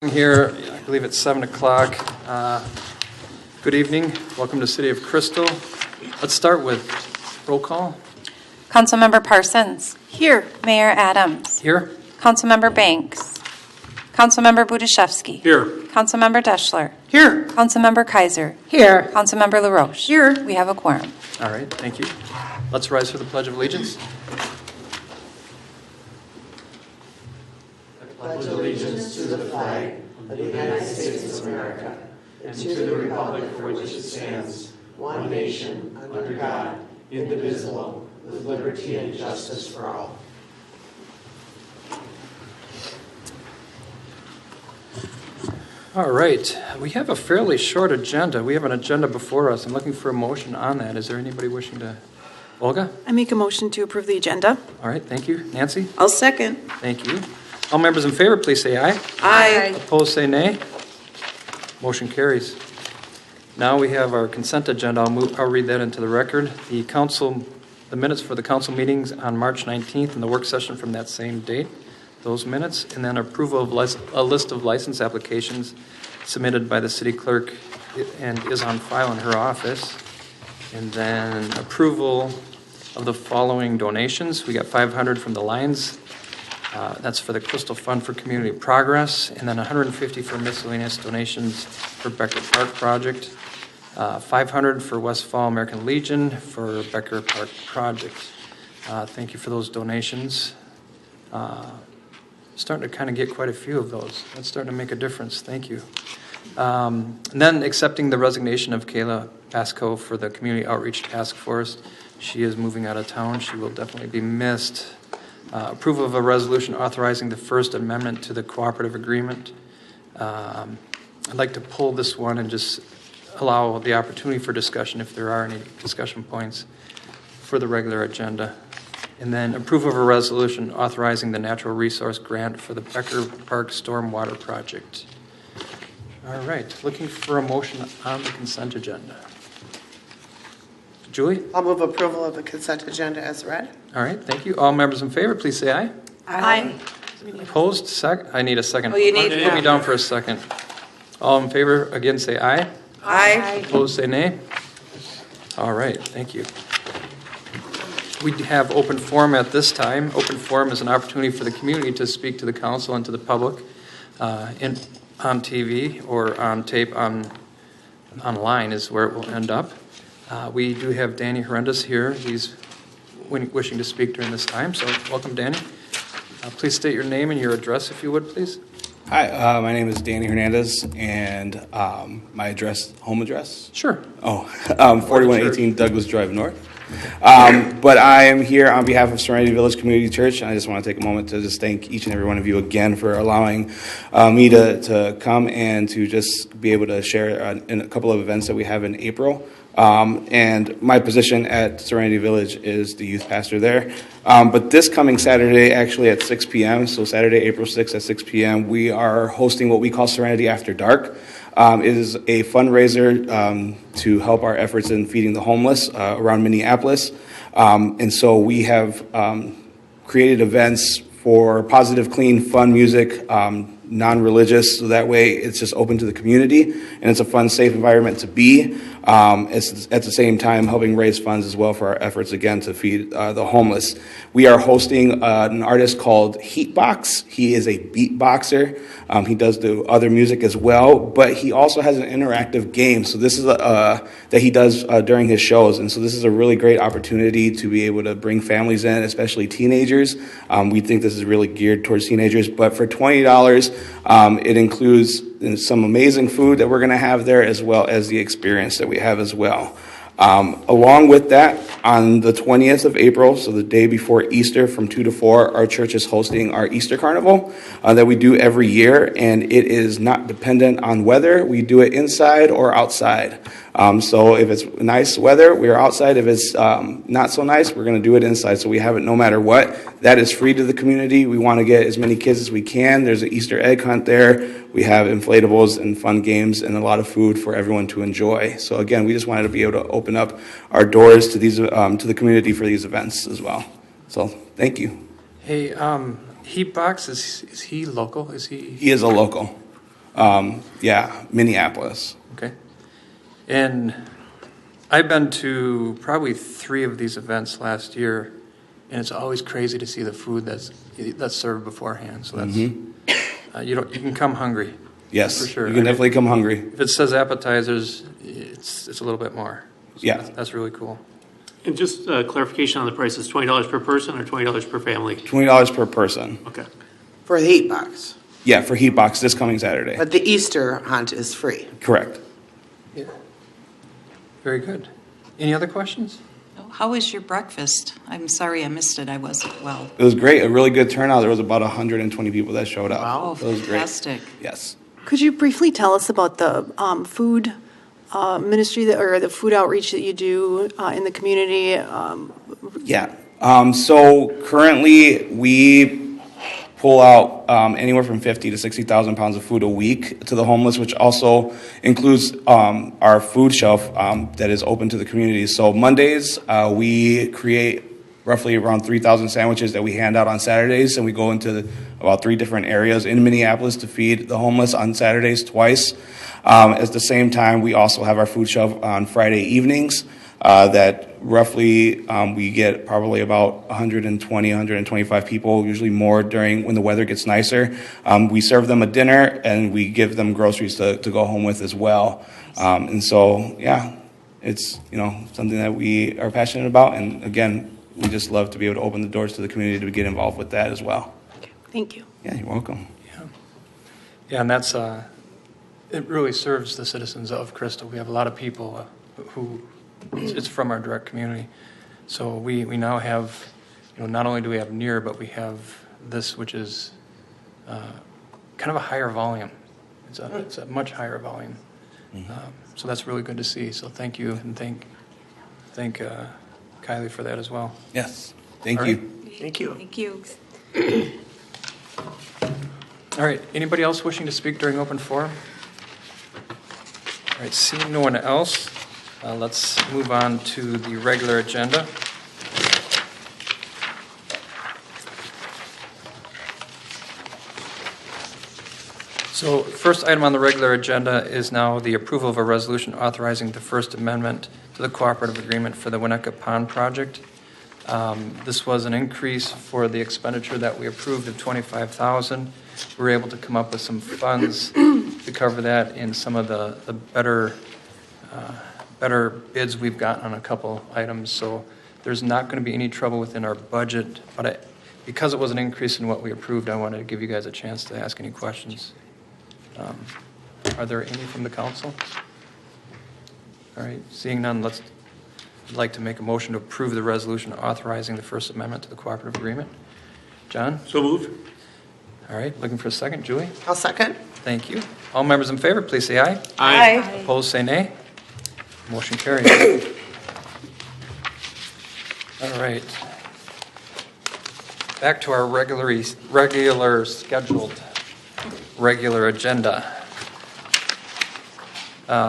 Here, I believe it's 7 o'clock. Good evening. Welcome to City of Crystal. Let's start with roll call. Councilmember Parsons. Here. Mayor Adams. Here. Councilmember Banks. Councilmember Budashevsky. Here. Councilmember Deschler. Here. Councilmember Kaiser. Here. Councilmember LaRoche. Here. We have a quorum. All right, thank you. Let's rise for the Pledge of Allegiance. I pledge allegiance to the flag of the United States of America and to the republic for which it stands, one nation, under God, indivisible, with liberty and justice for all. All right, we have a fairly short agenda. We have an agenda before us. I'm looking for a motion on that. Is there anybody wishing to? Olga? I make a motion to approve the agenda. All right, thank you. Nancy? I'll second. Thank you. All members in favor, please say aye. Aye. Opposed, say nay. Motion carries. Now we have our consent agenda. I'll read that into the record. The minutes for the council meetings on March 19th and the work session from that same date, those minutes, and then approval of a list of license applications submitted by the city clerk and is on file in her office. And then approval of the following donations. We got $500 from the Lions. That's for the Crystal Fund for Community Progress, and then $150 for miscellaneous donations for Becker Park Project, $500 for Westphal American Legion for Becker Park Project. Thank you for those donations. Starting to kind of get quite a few of those. That's starting to make a difference. Thank you. And then accepting the resignation of Kayla Pascoe for the Community Outreach Task Force. She is moving out of town. She will definitely be missed. Approval of a resolution authorizing the First Amendment to the cooperative agreement. I'd like to pull this one and just allow the opportunity for discussion if there are any discussion points for the regular agenda. And then approval of a resolution authorizing the natural resource grant for the Becker Park Stormwater Project. All right, looking for a motion on the consent agenda. Julie? I'll move approval of the consent agenda as read. All right, thank you. All members in favor, please say aye. Aye. Opposed? I need a second. Oh, you need Put me down for a second. All in favor, again, say aye. Aye. Opposed, say nay. All right, thank you. We have open forum at this time. Open forum is an opportunity for the community to speak to the council and to the public on TV or on tape online is where it will end up. We do have Danny Horrendous here. He's wishing to speak during this time, so welcome, Danny. Please state your name and your address, if you would, please. Hi, my name is Danny Hernandez, and my home address? Sure. 4118 Douglas Drive North. But I am here on behalf of Serenity Village Community Church, and I just want to take a moment to just thank each and every one of you again for allowing me to come and to just be able to share in a couple of events that we have in April. And my position at Serenity Village is the youth pastor there. But this coming Saturday, actually at 6 p.m., so Saturday, April 6th at 6 p.m., we are hosting what we call Serenity After Dark. It is a fundraiser to help our efforts in feeding the homeless around Minneapolis. And so we have created events for positive, clean, fun music, non-religious, so that way it's just open to the community, and it's a fun, safe environment to be. It's at the same time helping raise funds as well for our efforts, again, to feed the homeless. We are hosting an artist called Heatbox. He is a beatboxer. He does do other music as well, but he also has an interactive game. So this is that he does during his shows, and so this is a really great opportunity to be able to bring families in, especially teenagers. We think this is really geared towards teenagers, but for $20, it includes some amazing food that we're going to have there, as well as the experience that we have as well. Along with that, on the 20th of April, so the day before Easter from 2 to 4, our church is hosting our Easter Carnival that we do every year, and it is not dependent on weather. We do it inside or outside. So if it's nice weather, we're outside. If it's not so nice, we're going to do it inside. So we have it no matter what. That is free to the community. We want to get as many kids as we can. There's an Easter egg hunt there. We have inflatables and fun games and a lot of food for everyone to enjoy. So again, we just wanted to be able to open up our doors to these to the community for these events as well. So thank you. Hey, Heatbox, is he local? Is he? He is a local. Minneapolis. Okay. And I've been to probably 3 of these events last year, and it's always crazy to see the food that's served beforehand. So that's you can come hungry. Yes, for sure. you can definitely come hungry. If it says appetizers, it's a little bit more. So Yeah. that's really cool. And just clarification on the price, is $20 per person or $20 per family? $20 per person. Okay. For the heat box. Yeah, for Heat Box this coming Saturday. But the Easter hunt is free. Correct. Yeah. Very good. Any other questions? How was your breakfast? I'm sorry I missed it. I wasn't well. It was great. A really good turnout. There was about 120 people that showed up. Wow. Oh, It was great. fantastic. Yes. Could you briefly tell us about the food ministry or the food outreach that you do in the community? Yeah. So currently we pull out anywhere from 50 to 60,000 pounds of food a week to the homeless, which also includes our food shelf that is open to the community. So Mondays, we create roughly around 3,000 sandwiches that we hand out on Saturdays, and we go into about 3 different areas in Minneapolis to feed the homeless on Saturdays twice. At the same time, we also have our food shelf on Friday evenings that roughly we get probably about 120, 125 people, usually more during when the weather gets nicer. We serve them a dinner, and we give them groceries to go home with as well. And so, yeah, it's something that we are passionate about, and again, we just love to be able to open the doors to the community to get involved with that as well. Thank you. Yeah, you're welcome. Yeah, and that's it really serves the citizens of Crystal. We have a lot of people who it's from our direct community. So we now have, not only do we have near, but we have this, which is kind of a higher volume. It's a much higher volume. So that's really good to see. So thank you, and thank Kylie for that as well. Yes, thank All you. right. Thank you. Thank you. All right, anybody else wishing to speak during open forum? All right, seeing no one else, let's move on to the regular agenda. So first item on the regular agenda is now the approval of a resolution authorizing the First Amendment to the cooperative agreement for the Winnetka Pond Project. This was an increase for the expenditure that we approved of $25,000. We were able to come up with some funds to cover that in some of the better bids we've gotten on a couple items. So there's not going to be any trouble within our budget. But because it was an increase in what we approved, I wanted to give you guys a chance to ask any questions. Are there any from the council? All right, seeing none, I'd like to make a motion to approve the resolution authorizing the First Amendment to the cooperative agreement. John? So moved. All right, looking for a second. Julie? I'll second. Thank you. All members in favor, please say aye. Aye. Opposed, say nay. Motion carries. All right. Back to our regular agenda.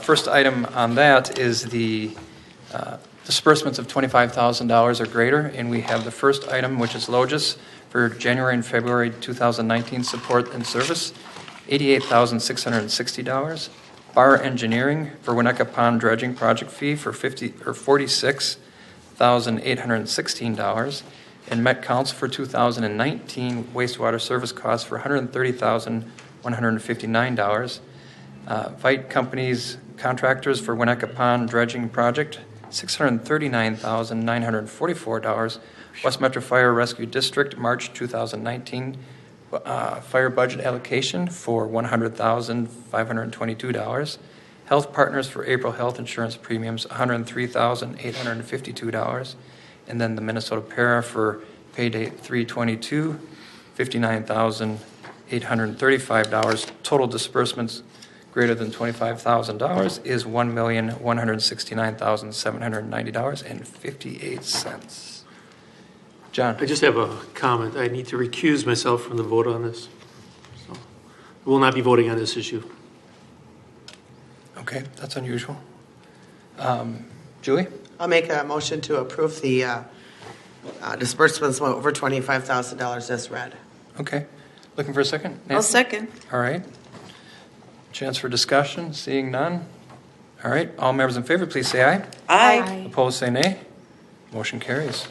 First item on that is the disbursements of $25,000 or greater, and we have the first item, which is Logis, for January and February 2019 support and service, $88,660. Bar Engineering for Winnetka Pond dredging project fee for $46,816. And Met Council for 2019 wastewater service costs for $130,159. Vite Companies contractors for Winnetka Pond dredging project, $639,944. West Metro Fire Rescue District March 2019 fire budget allocation for $100,522. Health Partners for April health insurance premiums, $103,852. And then the Minnesota Para for pay date 3/22, $59,835. Total disbursements greater than $25,000 is $1,169,790.58. John? I just have a comment. I need to recuse myself from the vote on this. So I will not be voting on this issue. Okay, that's unusual. Julie? I'll make a motion to approve the disbursements over $25,000 as read. Okay. Looking for a second? I'll Nancy? second. All right. Chance for discussion, seeing none. All right, all members in favor, please say aye. Aye. Opposed, say nay. Motion carries.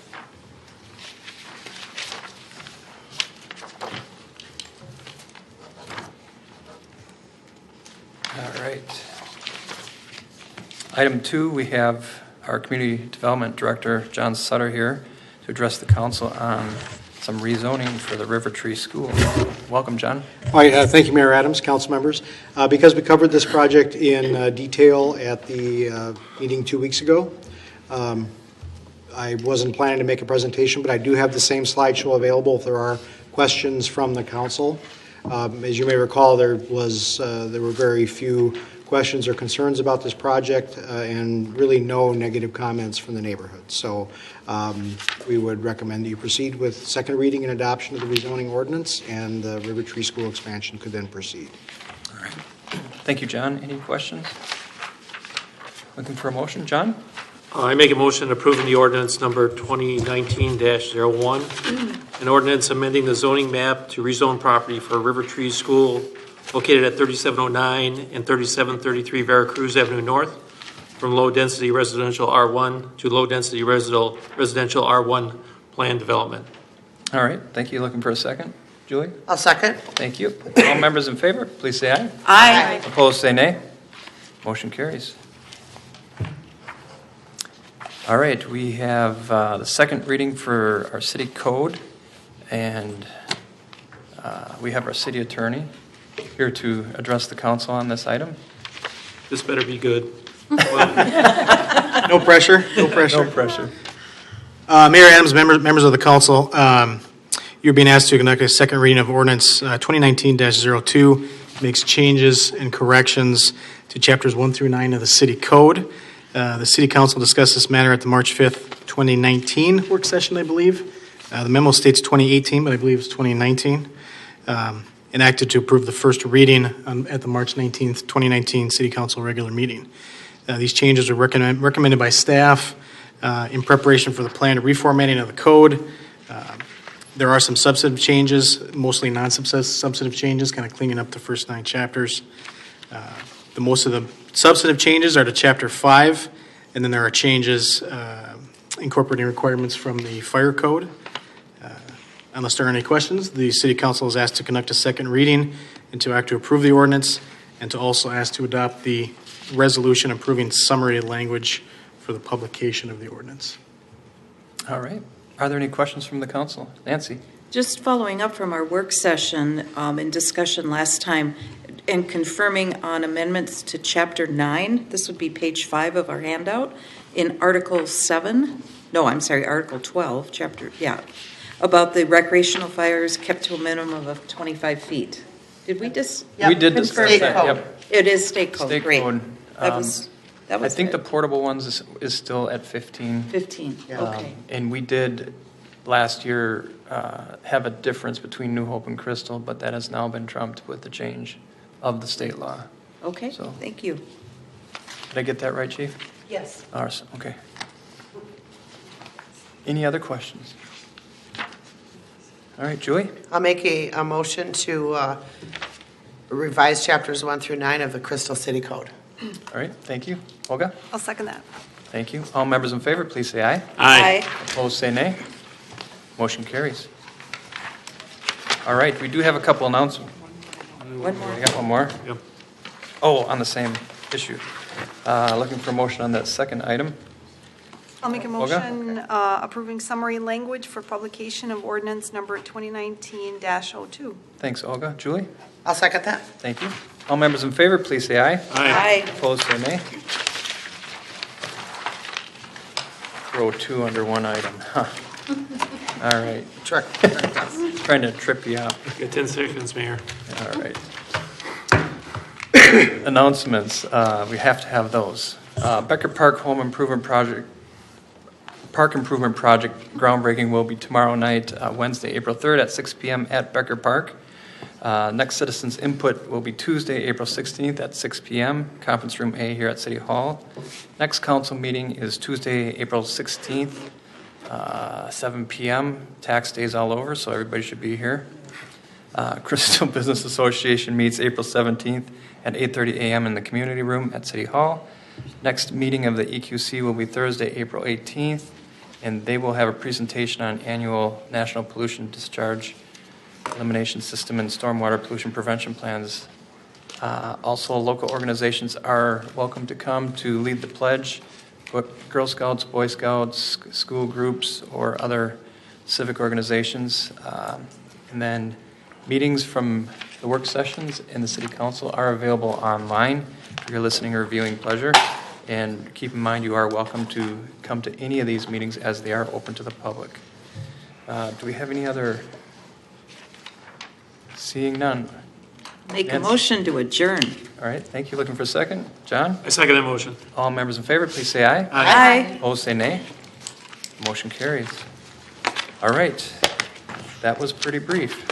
All right. Item 2, we have our Community Development Director, John Sutter, here to address the council on some rezoning for the River Tree School. Welcome, John. All right, thank you, Mayor Adams, council members. Because we covered this project in detail at the meeting 2 weeks ago, I wasn't planning to make a presentation, but I do have the same slideshow available if there are questions from the council. As you may recall, there were very few questions or concerns about this project and really no negative comments from the neighborhood. So we would recommend that you proceed with second reading and adoption of the rezoning ordinance, and the River Tree School expansion could then proceed. All right. Thank you, John. Any questions? Looking for a motion, John? I make a motion approving the ordinance number 2019-01, an ordinance amending the zoning map to rezone property for River Tree School located at 3709 and 3733 Veracruz Avenue North from low-density residential R1 to low-density residential R1 plan development. All right. Thank you. Looking for a second? Julie? I'll second. Thank you. All members in favor, please say aye. Aye. Opposed, say nay. Motion carries. All right, we have the second reading for our city code, and we have our city attorney here to address the council on this item. This better be good. No pressure, no pressure. No pressure. Mayor Adams, members of the council, you're being asked to conduct a second reading of ordinance 2019-02, makes changes and corrections to chapters 1 through 9 of the city code. The city council discussed this matter at the March 5th, 2019 work session, I believe. The memo states 2018, but I believe it's 2019. Enacted to approve the first reading at the March 19th, 2019 city council regular meeting. These changes are recommended by staff in preparation for the planned reformatting of the code. There are some substantive changes, mostly non-substantive changes, kind of cleaning up the first 9 chapters. Most of the substantive changes are to Chapter 5, and then there are changes incorporating requirements from the fire code. Unless there are any questions, the City Council is asked to conduct a second reading and to act to approve the ordinance, and to also ask to adopt the resolution approving summary language for the publication of the ordinance. All right. Are there any questions from the council? Nancy? Just following up from our work session in discussion last time and confirming on amendments to Chapter 9, this would be page 5 of our handout, in Article 12, about the recreational fires kept to a minimum of 25 feet. Did we just Yep. We did confirm discuss State that. code. Yep. It is state code, State great. code. That was I think the good. portable ones is still at 15. 15, okay. And we did last year have a difference between New Hope and Crystal, but that has now been trumped with the change of the state law. Okay, So- thank you. Did I get that right, Chief? Yes. Ours, okay. Any other questions? All right, Julie? I'll make a motion to revise chapters 1 through 9 of the Crystal City Code. All right, thank you. Olga? I'll second that. Thank you. All members in favor, please say aye. Aye. Opposed, say nay. Motion carries. All right, we do have a couple announcements. One more. I got one more. Yep. Oh, on the same issue. Looking for a motion on that second item. I'll make a Olga? motion approving summary language for publication of ordinance number 2019-02. Thanks, Olga. Julie? I'll second that. Thank you. All members in favor, please say aye. Aye. Opposed, say nay. Throw 2 under one item. Huh. All right. Trick. Trying to trip you up. Got 10 seconds, Mayor. All right. Announcements. We have to have those. Becker Park Home Improvement Project. Park Improvement Project groundbreaking will be tomorrow night, Wednesday, April 3rd at 6 p.m. at Becker Park. Next citizens input will be Tuesday, April 16th at 6 p.m., Conference Room A here at City Hall. Next council meeting is Tuesday, April 16th, 7 p.m. Tax days all over, so everybody should be here. Crystal Business Association meets April 17th at 8:30 a.m. in the community room at City Hall. Next meeting of the EQC will be Thursday, April 18th, and they will have a presentation on annual National Pollution Discharge Elimination System and Stormwater Pollution Prevention Plans. Also, local organizations are welcome to come to lead the pledge. Girl Scouts, Boy Scouts, school groups, or other civic organizations. And then meetings from the work sessions in the City Council are available online for your listening or viewing pleasure. And keep in mind, you are welcome to come to any of these meetings as they are open to the public. Do we have any other? Seeing none. Make a Nancy? motion to adjourn. All right, thank you. Looking for a second? John? I second that motion. All members in favor, please say aye. Aye. Opposed, say nay. Motion carries. All right, that was pretty brief.